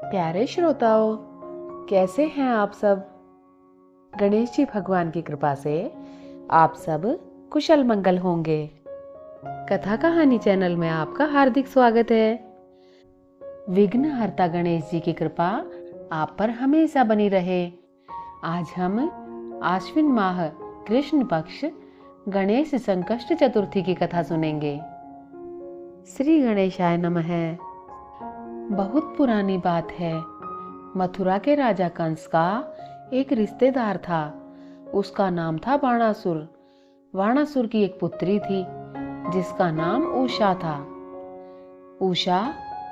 प्यारे श्रोताओं, कैसे हैं आप सब। गणेश जी भगवान की कृपा से आप सब कुशल मंगल होंगे। कथा कहानी चैनल में आपका हार्दिक स्वागत है। विघ्न हर्ता गणेश जी की कृपा आप पर हमेशा बनी रहे। आज हम आश्विन माह कृष्ण पक्ष गणेश संकष्ट चतुर्थी की कथा सुनेंगे। श्री गणेशाय नमः। बहुत पुरानी बात है। मथुरा के राजा कंस का एक रिश्तेदार था। उसका नाम था बाणासुर। बाणासुर की एक पुत्री थी जिसका नाम उषा था। उषा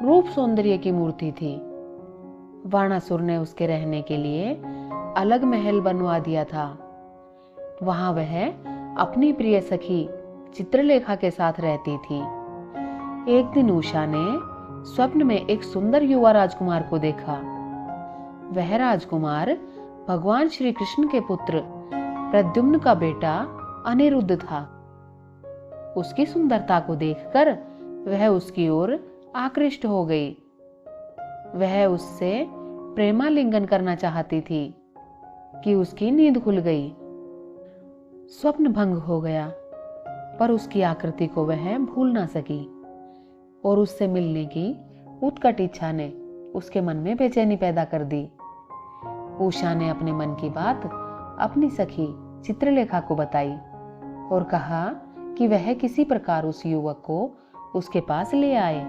रूप सौंदर्य की मूर्ति थी। बाणासुर ने उसके रहने के लिए अलग महल बनवा दिया था। वहां वह अपनी प्रिय सखी चित्रलेखा के साथ रहती थी। एक दिन उषा ने स्वप्न में एक सुंदर युवा राजकुमार को देखा। वह राजकुमार भगवान श्री कृष्ण के पुत्र प्रद्युम्न का बेटा अनिरुद्ध था। उसकी सुंदरता को देखकर वह उसकी ओर आकृष्ट हो गई। वह उससे प्रेमालिंगन करना चाहती थी कि उसकी नींद खुल गई। स्वप्न भंग हो गया, पर उसकी आकृति को वह भूल ना सकी और उससे मिलने की उत्कट इच्छा ने उसके मन में बेचैनी पैदा कर दी। उषा ने अपने मन की बात अपनी सखी चित्रलेखा को बताई और कहा कि वह किसी प्रकार उस युवक को उसके पास ले आए।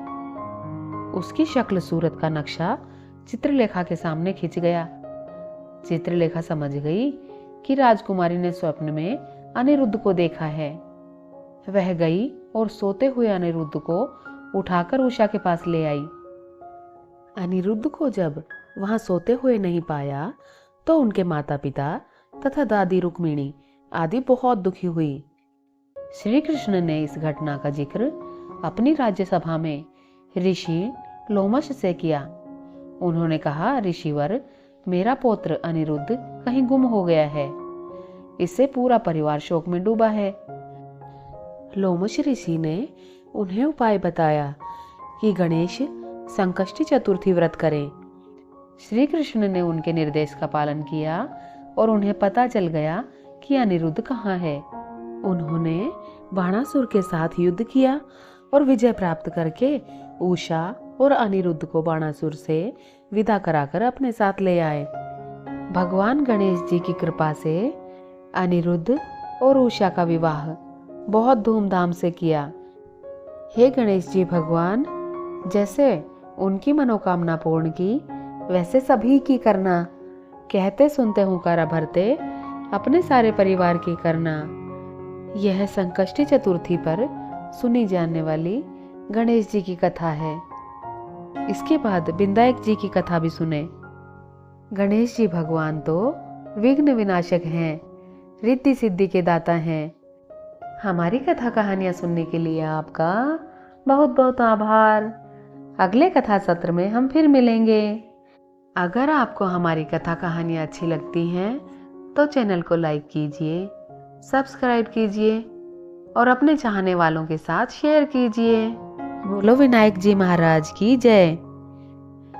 उसकी शक्ल सूरत का नक्शा चित्रलेखा के सामने खिंच गया। चित्रलेखा समझ गई कि राजकुमारी ने स्वप्न में अनिरुद्ध को देखा है। वह गई और सोते हुए अनिरुद्ध को उठाकर उषा के पास ले आई। अनिरुद्ध को जब वहां सोते हुए नहीं पाया तो उनके माता पिता तथा दादी रुक्मिणी आदि बहुत दुखी हुई। श्री कृष्ण ने इस घटना का जिक्र अपनी राज्यसभा में ऋषि लोमश से किया। उन्होंने कहा, ऋषिवर, मेरा पौत्र अनिरुद्ध कहीं गुम हो गया है। इससे पूरा परिवार शोक में डूबा है। लोमश ऋषि ने उन्हें उपाय बताया कि गणेश संकष्टी चतुर्थी व्रत करें। श्री कृष्ण ने उनके निर्देश का पालन किया और उन्हें पता चल गया कि अनिरुद्ध कहाँ है। उन्होंने बाणासुर के साथ युद्ध किया और विजय प्राप्त करके उषा और अनिरुद्ध को बाणासुर से विदा कराकर अपने साथ ले आए। भगवान गणेश जी की कृपा से अनिरुद्ध और उषा का विवाह बहुत धूमधाम से किया। हे गणेश जी भगवान, जैसे उनकी मनोकामना पूर्ण की वैसे सभी की करना। कहते सुनते हुंकारा भरते अपने सारे परिवार की करना। यह संकष्टी चतुर्थी पर सुनी जाने वाली गणेश जी की कथा है। इसके बाद विनायक जी की कथा भी सुने। गणेश जी भगवान तो विघ्न विनाशक हैं, रिद्धि सिद्धि के दाता हैं। हमारी कथा कहानियां सुनने के लिए आपका बहुत बहुत आभार। अगले कथा सत्र में हम फिर मिलेंगे। अगर आपको हमारी कथा कहानियां अच्छी लगती हैं तो चैनल को लाइक कीजिए, सब्सक्राइब कीजिए और अपने चाहने वालों के साथ शेयर कीजिए। बोलो विनायक जी महाराज की जय।